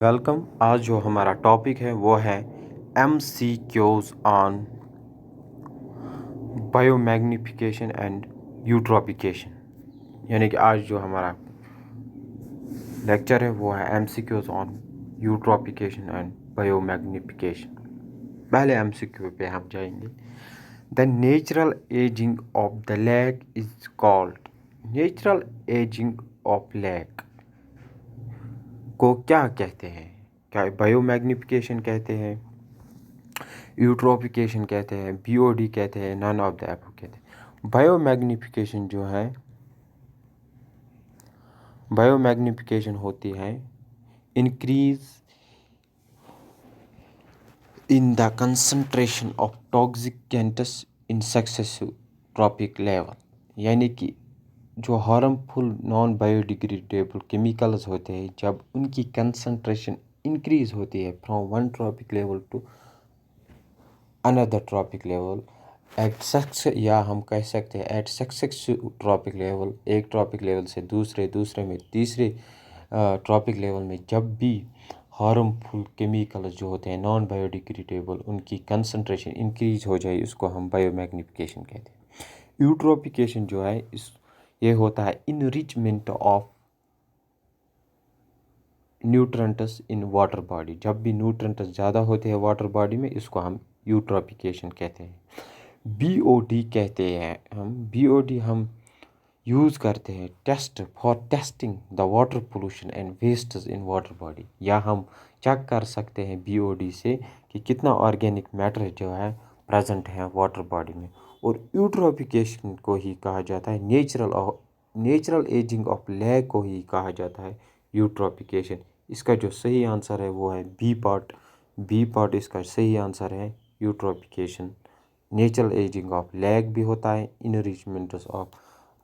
Welcome. आज जो हमारा टॉपिक है वो है MCQs on biomagnification and eutrophication. यानी कि आज जो हमारा लेक्चर है वो है MCQs on eutrophication and biomagnification. पहले MCQ पे हम जाएंगे। The natural ageing of the lake is called. Natural ageing of lake को क्या कहते हैं? क्या बायोमैग्निफिकेशन कहते हैं, यूट्रोफिकेशन कहते हैं, BOD कहते हैं, नन ऑफ द एबव कहते हैं। बायोमैग्निफिकेशन होती है increase in the concentration of toxicants in successive trophic level. यानी कि जो हार्मफुल नॉन बायोडिग्रेडेबल केमिकल्स होते हैं, जब उनकी कंसंट्रेशन इंक्रीज होती है from one trophic level to another trophic level या हम कह सकते हैं एट सक्सेसिव ट्रॉपिक लेवल, एक ट्रॉपिक लेवल से दूसरे में तीसरे ट्रॉपिक लेवल में जब भी हार्मफुल केमिकल्स जो होते हैं नॉन बायोडिग्रेडेबल उनकी कंसंट्रेशन इंक्रीज हो जाए, उसको हम बायोमैग्निफिकेशन कहते हैं। यूट्रोफिकेशन जो है ये होता है enrichment of nutrients in water body. जब भी न्यूट्रेंट्स ज़्यादा होते हैं वाटर बॉडी में, इसको हम यूट्रोफिकेशन कहते हैं। BOD कहते हैं हम यूज़ करते हैं testing the water pollution and wastes in water body. या हम चेक कर सकते हैं BOD से कि कितना ऑर्गेनिक मैटर जो है प्रेजेंट है वाटर बॉडी में। और यूट्रोफिकेशन को ही कहा जाता है नेचुरल एजिंग ऑफ लेक को ही कहा जाता है यूट्रोफिकेशन। इसका जो सही आंसर है वो है बी पार्ट इसका सही आंसर है eutrophication. Natural ageing of lake भी होता है, इनरिचमेंट ऑफ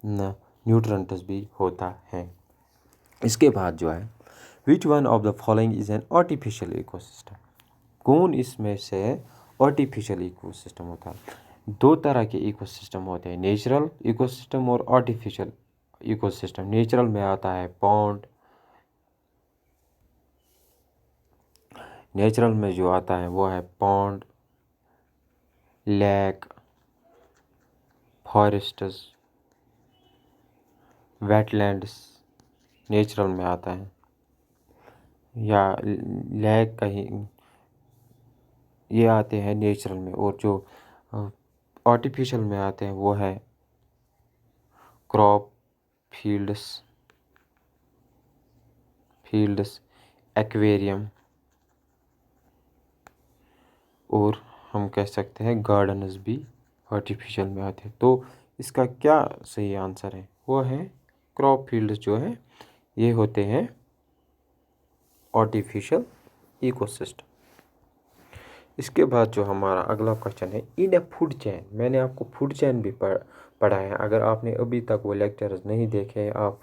न्यूट्रेंट्स भी होता है। इसके बाद जो है which one of the following is an artificial ecosystem. कौन इसमें से आर्टिफिशियल इकोसिस्टम होता है? दो तरह के इकोसिस्टम होते हैं, नेचुरल इकोसिस्टम और आर्टिफिशियल इकोसिस्टम। नेचुरल में आता है पॉन्ड, नेचुरल में जो आता है वो है pond, lake, forests, wetlands natural में आता है, या लेक कहीं ये आते हैं नेचुरल में। और जो आर्टिफिशियल में आते हैं वो है क्रॉप फील्ड्स, एक्वेरियम, और हम कह सकते हैं गार्डन्स भी आर्टिफिशियल में आते हैं। तो इसका क्या सही आंसर है? वो है क्रॉप फील्ड्स जो है ये होते हैं आर्टिफिशियल इकोसिस्टम। इसके बाद जो हमारा अगला क्वेश्चन है इन ए फूड चेन। मैंने आपको फूड चेन भी पढ़ा है। अगर आपने अभी तक वो लेक्चर्स नहीं देखे, आप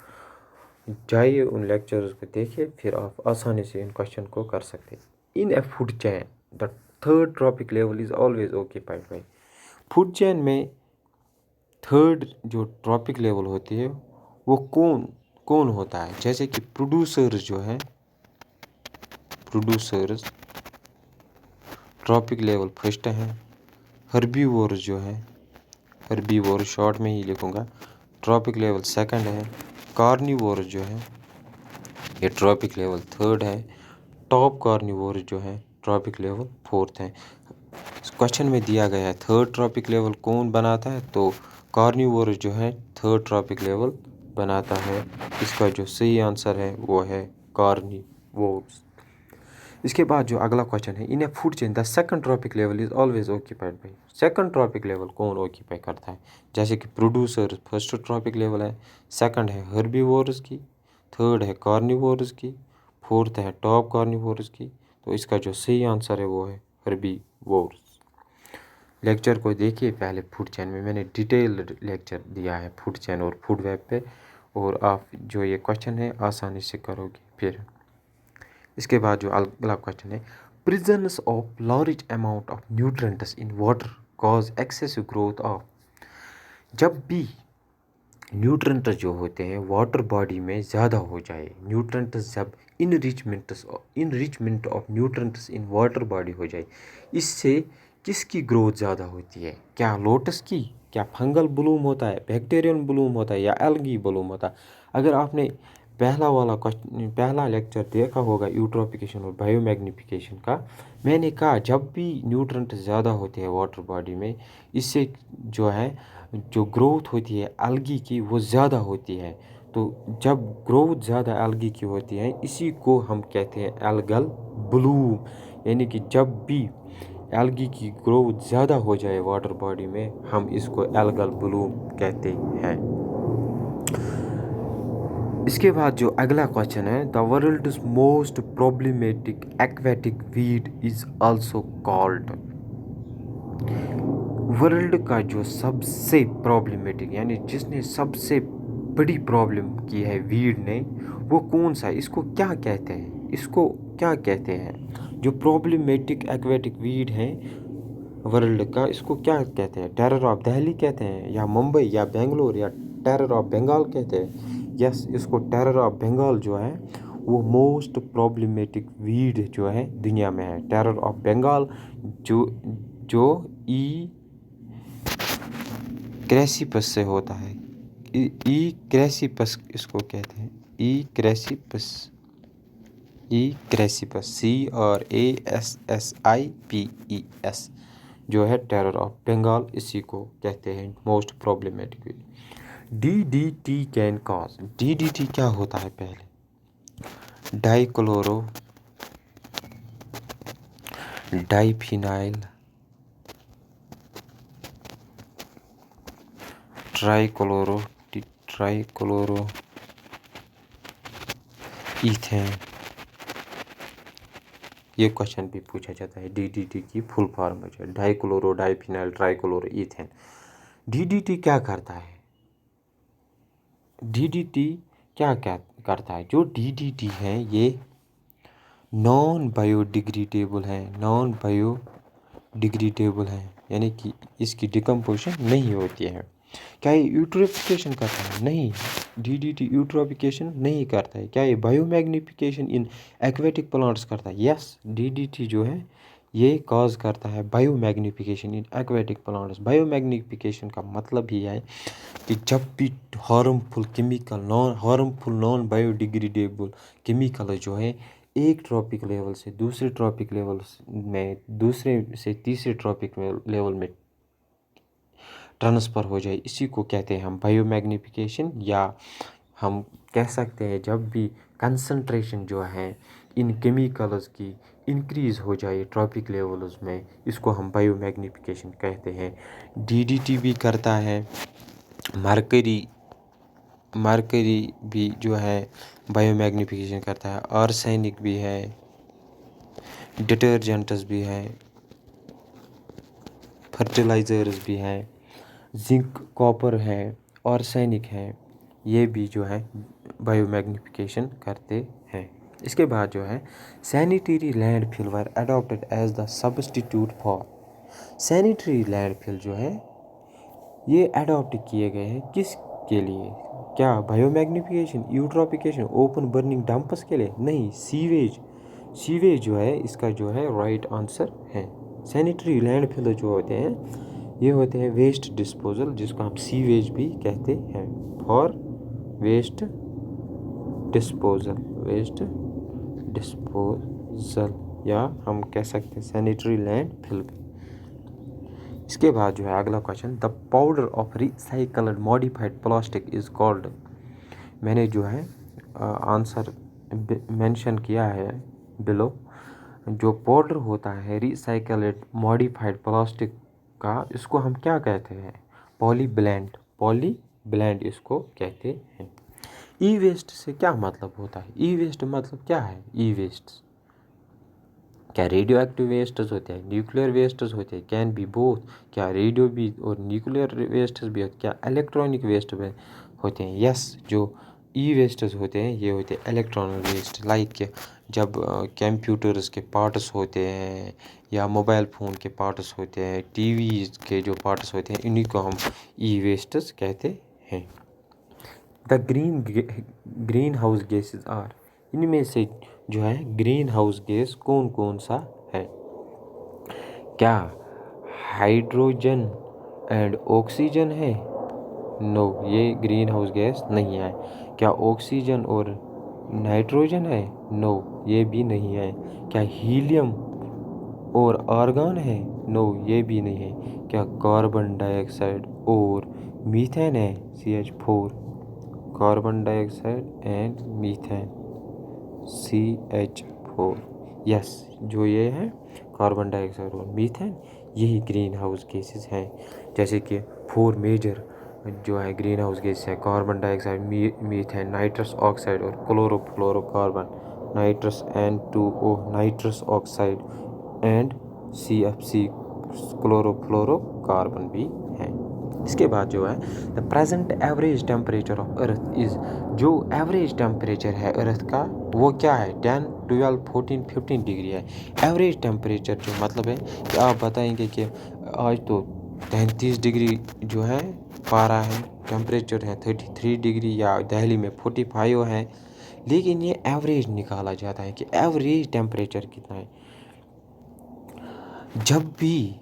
जाइए उन लेक्चर्स को देखिए, फिर आप आसानी से इन क्वेश्चन को कर सकते हैं। In a food chain the third trophic level is always occupied by. Food chain में थर्ड जो ट्रॉपिक लेवल होती है वो कौन होता है? जैसे कि प्रोड्यूसर्स ट्रॉपिक लेवल फर्स्ट है। हर्बीवोर्स जो है, हर्बीवोर शॉर्ट में ही लिखूँगा, ट्रॉपिक लेवल सेकंड है। कार्निवोर्स जो है ये ट्रॉपिक लेवल थर्ड है। टॉप कार्निवोर्स जो है ट्रॉपिक लेवल फोर्थ है। क्वेश्चन में दिया गया है थर्ड ट्रॉपिक लेवल कौन बनाता है, तो कार्निवोर्स जो है थर्ड ट्रॉपिक लेवल बनाता है। इसका जो सही आंसर है वो है कार्निवोर्स। इसके बाद जो अगला क्वेश्चन है in a food chain the second trophic level is always occupied by. Second trophic level कौन ऑक्यूपाई करता है? जैसे कि प्रोड्यूसर फर्स्ट ट्रॉपिक लेवल है, सेकंड है हर्बीवोर्स की, थर्ड है कार्निवोर्स की, फोर्थ है टॉप कार्निवोर्स की। तो इसका जो सही आंसर है वो है हर्बीवोर्स। लेक्चर को देखिए पहले फूड चेन में, मैंने डिटेल्ड लेक्चर दिया है फूड चेन और फूड वेब पे, और आप जो ये क्वेश्चन है आसानी से करोगे फिर। इसके बाद जो अगला क्वेश्चन है presence of large amount of nutrients in water cause excessive growth of. जब भी न्यूट्रेंट्स जो होते हैं वाटर बॉडी में ज़्यादा हो जाए, न्यूट्रेंट्स जब enrichment of nutrients in water body हो जाए, इससे किसकी ग्रोथ ज़्यादा होती है? क्या लोटस की? क्या फंगल ब्लूम होता है, बैक्टीरियन ब्लूम होता है, या एल्गी ब्लूम होता है? अगर आपने पहला लेक्चर देखा होगा यूट्रोफिकेशन और बायोमैग्निफिकेशन का, मैंने कहा जब भी न्यूट्रेंट ज़्यादा होते हैं वाटर बॉडी में, इससे जो ग्रोथ होती है एल्गी की वो ज़्यादा होती है। तो जब ग्रोथ ज़्यादा एल्गी की होती है, इसी को हम कहते हैं एल्गल ब्लूम। यानी कि जब भी एल्गी की ग्रोथ ज़्यादा हो जाए वाटर बॉडी में, हम इसको एल्गल ब्लूम कहते हैं। इसके बाद जो अगला क्वेश्चन है, the world's most problematic aquatic weed is also called. World का जो सबसे प्रॉब्लमेटिक यानी जिसने सबसे बड़ी प्रॉब्लम की है वीड ने, वो कौन सा है? इसको क्या कहते हैं? इसको क्या कहते हैं? जो प्रॉब्लमेटिक एक्वेटिक वीड है वर्ल्ड का, इसको क्या कहते हैं? टेरर ऑफ दिल्ली कहते हैं, या मुंबई, या बेंगलोर, या टेरर ऑफ बंगाल कहते हैं? यस, इसको टेरर ऑफ बंगाल जो है वो मोस्ट प्रॉब्लमेटिक वीड जो है दुनिया में है। टेरर ऑफ बंगाल जो ई क्रेसिपस से होता है। ई क्रेसिपस इसको कहते हैं, ई क्रेसिपस, CRASSIPES जो है टेरर ऑफ बंगाल, इसी को कहते हैं most problematic. DDT can cause, DDT क्या होता है? पहले डाइक्लोरो डाइफिनाइल ट्राइक्लोरो ईथेन, ये क्वेश्चन भी पूछा जाता है। DDT की फुल फॉर्म है dichloro diphenyl trichloro ethane. DDT क्या करता है? DDT क्या करता है? जो DDT है ये नॉन बायोडिग्रेडेबल है, यानी कि इसकी डिकम्पोजिशन नहीं होती है। क्या ये यूट्रोफिकेशन करता है? नहीं, DDT यूट्रोफिकेशन नहीं करता है। क्या ये बायोमैग्निफिकेशन इन एक्वेटिक प्लांट्स करता है? यस, DDT जो है ये कॉज करता है biomagnification in aquatic plants. Biomagnification का मतलब ही है कि जब भी हार्मफुल नॉन बायोडिग्रेडेबल केमिकल जो है एक ट्रॉपिक लेवल से दूसरे ट्रॉपिक लेवल में, दूसरे से तीसरे ट्रॉपिक लेवल में ट्रांसफ़र हो जाए, इसी को कहते हैं हम बायोमैग्निफिकेशन। या हम कह सकते हैं जब भी कंसंट्रेशन जो है इन केमिकल्स की इंक्रीज़ हो जाए ट्रॉपिक लेवल्स में, इसको हम बायोमैग्निफिकेशन कहते हैं। DDT भी करता है, मरकरी भी जो है बायोमैग्निफिकेशन करता है, आर्सेनिक भी है, डिटर्जेंट्स भी है, फर्टिलाइज़र्स भी हैं, जिंक कॉपर है, आर्सेनिक है, ये भी जो है बायोमैग्निफिकेशन करते हैं। इसके बाद जो है sanitary landfill were adopted as the substitute for. Sanitary landfill जो है ये अडॉप्ट किए गए हैं किसके लिए? क्या biomagnification, eutrophication, open burning dumps के लिए? नहीं, सीवेज जो है इसका जो है राइट आंसर है। सैनिटरी लैंडफिल जो होते हैं ये होते हैं वेस्ट डिस्पोजल, जिसको हम सीवेज भी कहते हैं, फॉर वेस्ट डिस्पोजल, या हम कह सकते हैं सैनिटरी लैंडफिल भी। इसके बाद जो है अगला question, the powder of recycled modified plastic is called. मैंने जो है आंसर मेंशन किया है बिलो। जो पाउडर होता है रिसाइकल्ड मॉडिफाइड प्लास्टिक का, इसको हम क्या कहते हैं? पॉलीब्लेंड इसको कहते हैं। ई वेस्ट से क्या मतलब होता है? ई वेस्ट मतलब क्या है? ई वेस्ट क्या रेडियो एक्टिव वेस्ट्स होते हैं, न्यूक्लियर वेस्ट्स होते हैं? Can be both. क्या रेडियो भी और न्यूक्लियर वेस्ट्स भी होते? क्या इलेक्ट्रॉनिक वेस्ट होते हैं? यस, जो ई वेस्ट्स होते हैं ये होते हैं इलेक्ट्रॉनिक वेस्ट। लाइक जब कंप्यूटर्स के पार्ट्स होते हैं, या मोबाइल फ़ोन के पार्ट्स होते हैं, टीवी के जो पार्ट्स होते हैं, इन्हीं को हम ई वेस्ट्स कहते हैं। The green house gases are, इनमें से जो है ग्रीन हाउस गैस कौन कौन सा है? क्या हाइड्रोजन एंड ऑक्सीजन है? नो, ये ग्रीन हाउस गैस नहीं है। क्या ऑक्सीजन और नाइट्रोजन है? नो, ये भी नहीं है। क्या हीलियम और आर्गन है? नो, ये भी नहीं है। क्या कार्बन डाइऑक्साइड और मीथेन है? CH4, carbon dioxide and methane, CH4। Yes, जो ये है कार्बन डाइऑक्साइड और मीथेन, यही ग्रीन हाउस गैसेस हैं। जैसे कि 4 मेजर जो है ग्रीन हाउस गैस है: carbon dioxide, methane, nitrous oxide और chlorofluorocarbon, nitrous N2O, nitrous oxide and CFC, chlorofluorocarbon भी है। इसके बाद जो है the present average temperature of earth is, जो एवरेज टेम्परेचर है अर्थ का वो क्या है? 10, 12, 14, 15 डिग्री है। एवरेज टेम्परेचर जो मतलब है कि आप बताएंगे कि आज तो 33 डिग्री जो है पारा है, टेम्परेचर है 33 डिग्री, या दिल्ली में 45 है, लेकिन ये एवरेज निकाला जाता है कि एवरेज टेम्परेचर कितना है। जब भी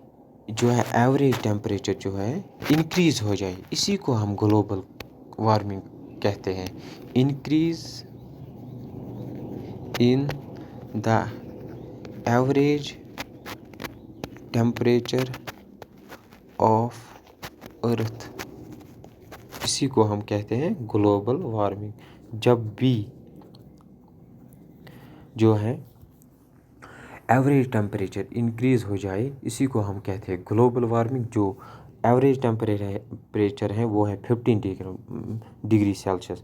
जो है एवरेज टेम्परेचर जो है इंक्रीज़ हो जाए, इसी को हम ग्लोबल वार्मिंग कहते हैं। Increase in the average temperature of अर्थ, इसी को हम कहते हैं ग्लोबल वार्मिंग। जब भी जो है एवरेज टेम्परेचर इंक्रीज़ हो जाए, इसी को हम कहते हैं ग्लोबल वार्मिंग। जो एवरेज टेम्परेचर है वो है 15 डिग्री सेल्सियस।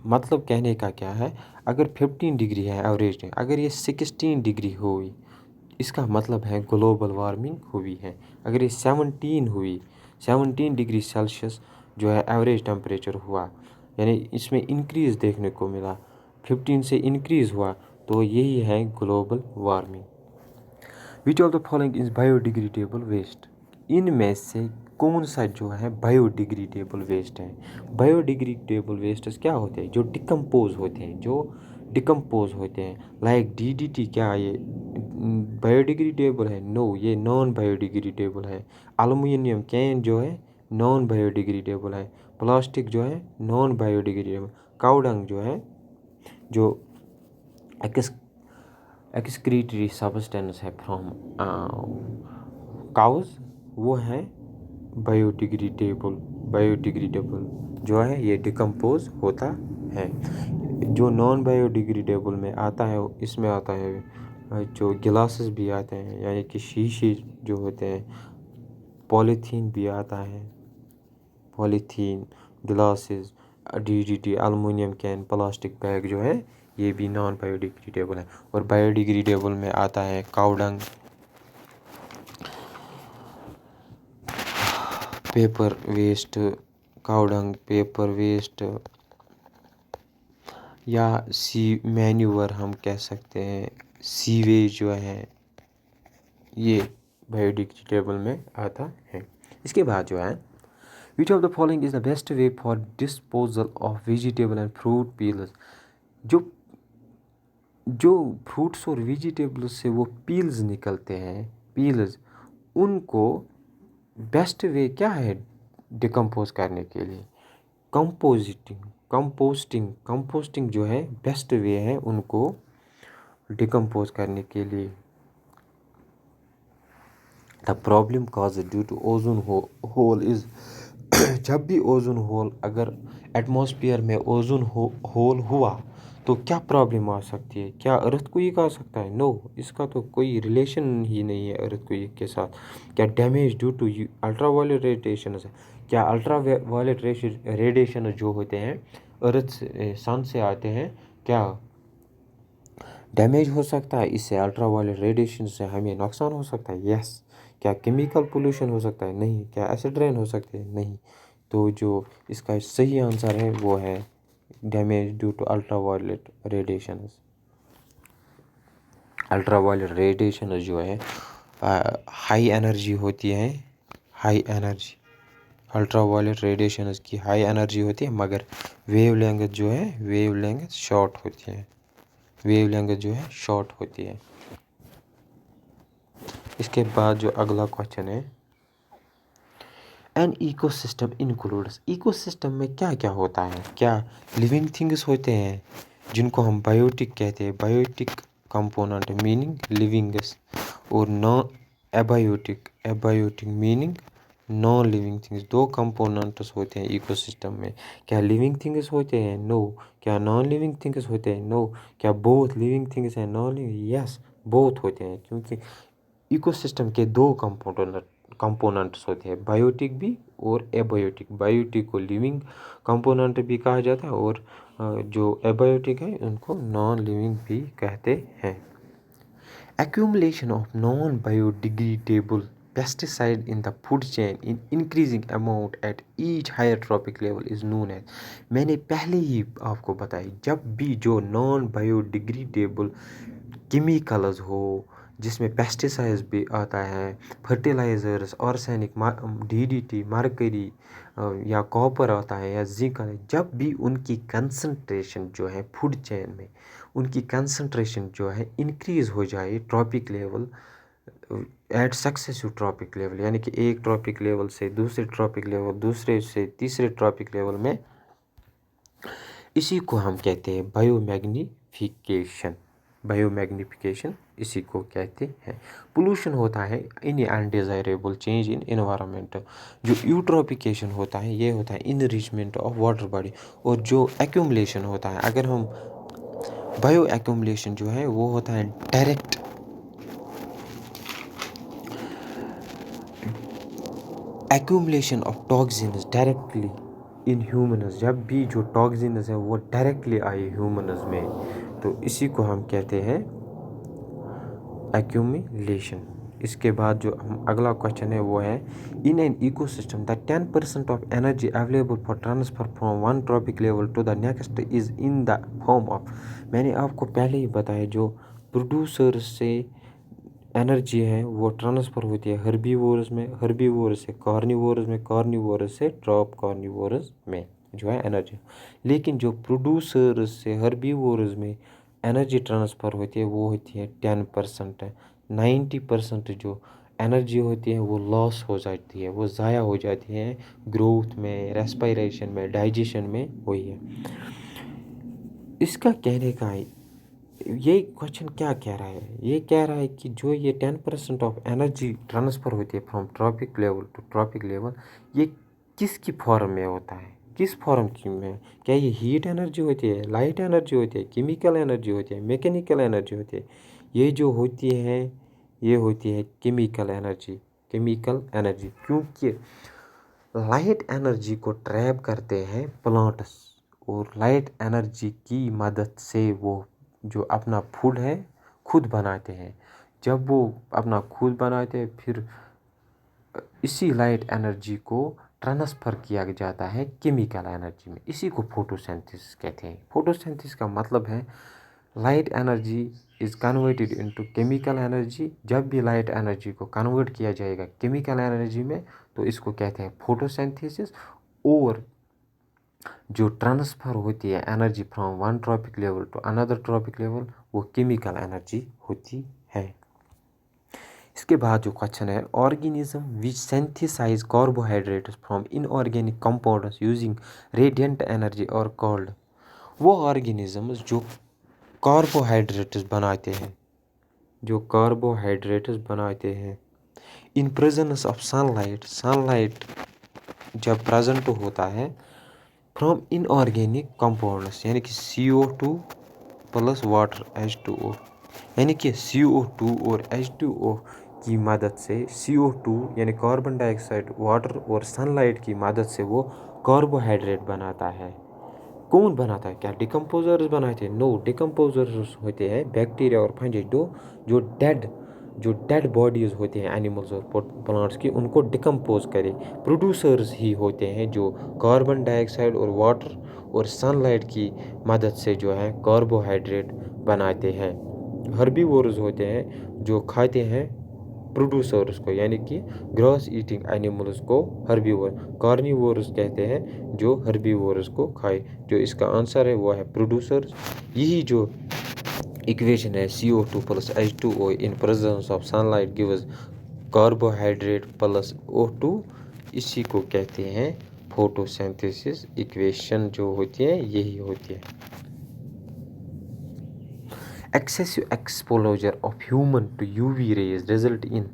मतलब कहने का क्या है, अगर 15 डिग्री है एवरेज, अगर ये 16 डिग्री हुई, इसका मतलब है ग्लोबल वार्मिंग हुई है। अगर ये 17 डिग्री सेल्सियस जो है एवरेज टेम्परेचर हुआ, यानी इसमें इंक्रीज़ देखने को मिला, 15 से इंक्रीज़ हुआ, तो यही है global warming. Which of the following is biodegradable waste, इनमें से कौन सा जो है बायोडिग्रेडेबल वेस्ट है? बायोडिग्रेडेबल वेस्ट क्या होते हैं? जो डिकम्पोज होते हैं, लाइक DDT, क्या ये बायोडिग्रेडेबल है? नो, ये नॉन बायोडिग्रेडेबल है। एल्युमिनियम कैन जो है नॉन बायोडिग्रेडेबल है। प्लास्टिक जो है नॉन बायोडिग्रेडेबल। काउडंग जो है, जो एक्सक्रीटरी सब्सटेंस है फ्रॉम काउज, वो है बायोडिग्रेडेबल जो है ये डिकम्पोज होता है। जो नॉन बायोडिग्रेडेबल में आता है, इसमें आता है जो गिलासेस भी आते हैं, यानी कि शीशे जो होते हैं, पॉलीथीन भी आता है, polythene, glasses, DDT, aluminium can, plastic bag जो है ये भी नॉन बायोडिग्रेडेबल है। और बायोडिग्रेडेबल में आता है cow dung, paper waste, cow dung, paper waste, या मैन्यूवर हम कह सकते हैं, सीवेज जो है, ये बायोडिग्रेडेबल में आता है। इसके बाद जो है विच of the following is the best way for disposal of vegetable and fruit peels, जो फ्रूट्स और वेजिटेबल्स से वो पील्स निकलते हैं, पील्स, उनको बेस्ट वे क्या है डिकम्पोज करने के लिए? कंपोस्टिंग जो है बेस्ट वे है उनको डिकम्पोज करने के लिए। The problem cause due to ozone hole is, जब भी ओजोन होल, अगर एटमॉस्फेयर में ओजोन होल हुआ तो क्या प्रॉब्लम आ सकती है? क्या अर्थक्वेक आ सकता है? नो, इसका तो कोई रिलेशन ही नहीं है अर्थक्वेक के साथ। क्या damage due to ultraviolet radiation है? क्या अल्ट्रावायलेट रेडिएशन जो होते हैं अर्थ सन से आते हैं, क्या डैमेज हो सकता है इससे? अल्ट्रावायलेट रेडिएशन से हमें नुकसान हो सकता है? यस। क्या केमिकल पोल्यूशन हो सकता है? नहीं। क्या एसिड रेन हो सकते हैं? नहीं। तो जो इसका सही आंसर है वो है damage due to ultraviolet radiation. Ultraviolet radiation जो है हाई एनर्जी होती है, high energy ultraviolet radiation की हाई एनर्जी होती है मगर वेवलेंथ जो है वेवलेंथ शॉर्ट होती है, वेवलेंथ जो है शॉर्ट होती है। इसके बाद जो अगला क्वेश्चन है, एन इकोसिस्टम इंक्लूड्स, इकोसिस्टम में क्या क्या होता है? क्या लिविंग थिंग्स होते हैं जिनको हम बायोटिक कहते हैं, बायोटिक कंपोनेंट मीनिंग लिविंग्स, और non abiotic, abiotic meaning non living things. दो कंपोनेंट्स होते हैं इकोसिस्टम में। क्या लिविंग थिंग्स होते हैं? नो। क्या नॉन लिविंग थिंग्स होते हैं? नो। क्या बोथ लिविंग थिंग्स हैं नॉन लिविंग? यस, बोथ होते हैं, क्योंकि इकोसिस्टम के दो कंपोनेंट्स होते हैं, बायोटिक भी और एबायोटिक। बायोटिक को लिविंग कंपोनेंट भी कहा जाता है और जो एबायोटिक है उनको नॉन लिविंग भी कहते हैं। Accumulation of non-biodegradable pesticide in the food chain in increasing amount at each higher trophic level is known as। मैंने पहले ही आपको बताया, जब भी जो नॉन बायोडिग्रेडेबल केमिकल्स हो जिसमें पेस्टिसाइड्स भी आता है, फर्टिलाइजर्स, आर्सेनिक, डीडीटी, मरकरी या कॉपर आता है या जिंक आता है, जब भी उनकी कंसंट्रेशन जो है फूड चेन में उनकी कंसंट्रेशन जो है इंक्रीज़ हो जाए trophic level at successive trophic level, यानी कि एक ट्रॉपिक लेवल से दूसरे ट्रॉपिक लेवल, दूसरे से तीसरे ट्रॉपिक लेवल में, इसी को हम कहते हैं बायोमैग्निफिकेशन। बायोमैग्निफिकेशन इसी को कहते हैं। पोल्यूशन होता है इन अनडिज़ायरेबल चेंज इन एनवायरनमेंट। जो यूट्रोफिकेशन होता है ये होता है इनरिचमेंट ऑफ वाटर बॉडी। और जो एक्यूमुलेशन होता है, अगर हम बायो एक्यूमुलेशन जो है वो होता है direct accumulation of toxins directly in humans. जब भी जो टॉक्सिन्स है वो डायरेक्टली आए ह्यूमन्स में, तो इसी को हम कहते हैं एक्यूमुलेशन। इसके बाद जो हम अगला क्वेश्चन है वो है, in an ecosystem the 10% of energy available for transfer from one trophic level to the next is in the form of. मैंने आपको पहले ही बताया, जो प्रोड्यूसर से एनर्जी है वो ट्रांसफ़र होती है हर्बीवोरस में, हर्बीवोरस से कार्निवोरस में, कार्निवोरस से ड्रॉप कार्निवोरस में जो है एनर्जी। लेकिन जो प्रोड्यूसर से हर्बीवोरस में एनर्जी ट्रांसफ़र होती है वो होती है 10% है। 90% जो एनर्जी होती है वो लॉस हो जाती है, वो ज़ाया हो जाती है ग्रोथ में, रेस्पिरेशन में, डाइजेशन में हुई है। इसका कहने का ये क्वेश्चन क्या कह रहा है? ये कह रहा है कि जो ये 10% ऑफ एनर्जी ट्रांसफ़र होती है from trophic level to trophic level, ये किसकी फॉर्म में होता है, किस फॉर्म की में? क्या ये हीट एनर्जी होती है, लाइट एनर्जी होती है, केमिकल एनर्जी होती है, मैकेनिकल एनर्जी होती है? ये जो होती है ये होती है केमिकल एनर्जी, केमिकल एनर्जी। क्योंकि लाइट एनर्जी को ट्रैप करते हैं प्लांट्स, और लाइट एनर्जी की मदद से वो जो अपना फूड है खुद बनाते हैं। जब वो अपना खुद बनाते हैं फिर इसी लाइट एनर्जी को ट्रांसफ़र किया जाता है केमिकल एनर्जी में। इसी को फोटोसिंथेसिस कहते हैं। फोटोसिंथेसिस का मतलब है light energy is converted into chemical energy. जब भी लाइट एनर्जी को कन्वर्ट किया जाएगा केमिकल एनर्जी में तो इसको कहते हैं फोटोसिंथेसिस। और जो ट्रांसफ़र होती है energy from one trophic level to another trophic level, वो केमिकल एनर्जी होती है। इसके बाद जो क्वेश्चन है, organism which synthesise carbohydrates from inorganic compounds using radiant energy are called. वो ऑर्गेनिजम्स जो कार्बोहाइड्रेट्स बनाते हैं, जो कार्बोहाइड्रेट्स बनाते हैं in presence of sunlight, sunlight जब प्रेजेंट होता है, फ्रॉम इनऑर्गेनिक कंपाउंड्स, यानी कि CO2 प्लस वाटर H2O, यानी कि CO2 और H2O की मदद से, CO2 यानी कार्बन डाइऑक्साइड, वाटर और सनलाइट की मदद से वो कार्बोहाइड्रेट बनाता है। कौन बनाता है? क्या डिकम्पोजर्स बनाते हैं? नो, डिकम्पोजर्स होते हैं बैक्टीरिया और फंजी, जो डेड बॉडीज़ होते हैं एनिमल्स और प्लांट्स की, उनको डिकम्पोज करे। प्रोड्यूसर्स ही होते हैं जो कार्बन डाइऑक्साइड और वाटर और सनलाइट की मदद से जो है कार्बोहाइड्रेट बनाते हैं। हर्बीवोर्स होते हैं जो खाते हैं प्रोड्यूसर्स को यानी कि ग्रास ईटिंग एनिमल्स को हर्बीवोर, कार्निवोरस कहते हैं जो हर्बीवोरस को खाए। जो इसका आंसर है वो है प्रोड्यूसर्स। यही जो इक्वेशन है CO2 plus H2O in presence of sunlight gives carbohydrate plus O2, इसी को कहते हैं फोटोसिंथेसिस इक्वेशन जो होती है यही होती है। Excessive exposure of human to UV rays result in,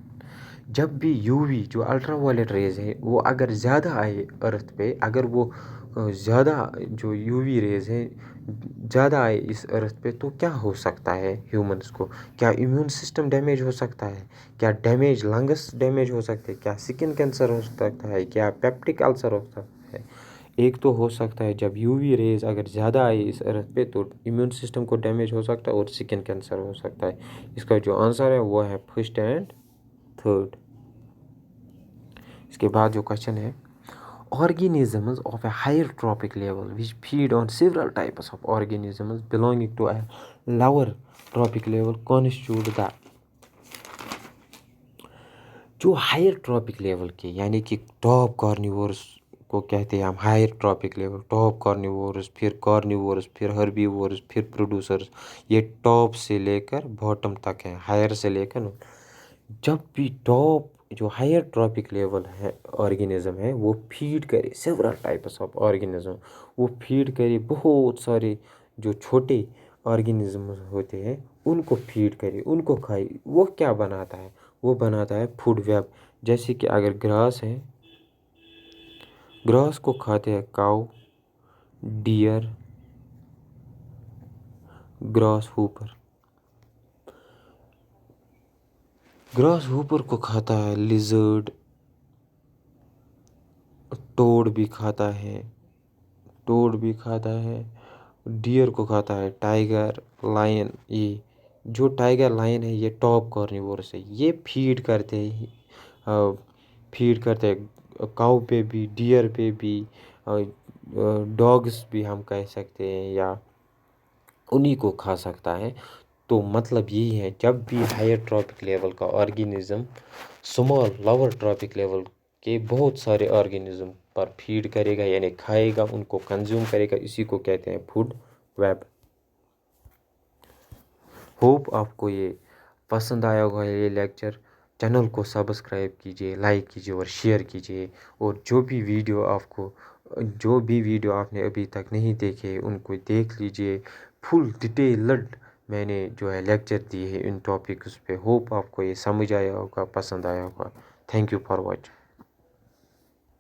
जब भी UV जो अल्ट्रावायलेट रेज है वो अगर ज़्यादा आए अर्थ पे, अगर वो ज़्यादा जो UV रेज है ज़्यादा आए इस अर्थ पे, तो क्या हो सकता है ह्यूमंस को? क्या इम्यून सिस्टम डैमेज हो सकता है? क्या डैमेज लंग्स डैमेज हो सकते हैं? क्या स्किन कैंसर हो सकता है? क्या पेप्टिक अल्सर हो सकता है? एक तो हो सकता है जब UV रेज अगर ज़्यादा आए इस अर्थ पे तो इम्यून सिस्टम को डैमेज हो सकता है और स्किन कैंसर हो सकता है। इसका जो आंसर है वो है फर्स्ट एंड थर्ड। इसके बाद जो क्वेश्चन है, organisms of a higher trophic level which feed on several types of organisms belonging to a lower trophic level constitute the, जो हायर ट्रॉपिक लेवल के यानी कि टॉप कार्निवोरस को कहते हैं हम higher trophic level, top carnivores फिर herbivores फिर प्रोड्यूसर्स, ये टॉप से लेकर बॉटम तक है, हायर से लेकर। जब भी टॉप जो हायर ट्रॉपिक लेवल है ऑर्गेनिज्म है वो फीड करे सेवरल टाइप्स ऑफ ऑर्गेनिज्म, वो फीड करे बहुत सारे जो छोटे ऑर्गेनिज्म होते हैं उनको फीड करे, उनको खाए। वो क्या बनाता है? वो बनाता है फूड वेब। जैसे कि अगर ग्रास है, ग्रास को खाते हैं cow, deer, grasshopper, grasshopper को खाता है लिजर्ड, टोड भी खाता है, टोड भी खाता है, डियर को खाता है टाइगर, लायन। ये जो टाइगर लायन है ये टॉप कार्निवोरस है, ये फीड करते हैं काऊ पे भी, डियर पे भी, डॉग्स भी हम कह सकते हैं या उन्हीं को खा सकता है। तो मतलब यही है जब भी हायर ट्रॉपिक लेवल का organism small lower trophic level के बहुत सारे ऑर्गेनिज्म पर फीड करेगा यानी खाएगा, उनको कंज्यूम करेगा, इसी को कहते हैं फूड वेब। होप आपको ये पसंद आया होगा ये लेक्चर। चैनल को सब्सक्राइब कीजिए, लाइक कीजिए और शेयर कीजिए। और जो भी वीडियो आपने अभी तक नहीं देखे उनको देख लीजिए। फुल डिटेल्ड मैंने जो है लेक्चर दिए हैं इन टॉपिक्स पे। होप आपको ये समझ आया होगा, पसंद आया होगा। Thank you for watching.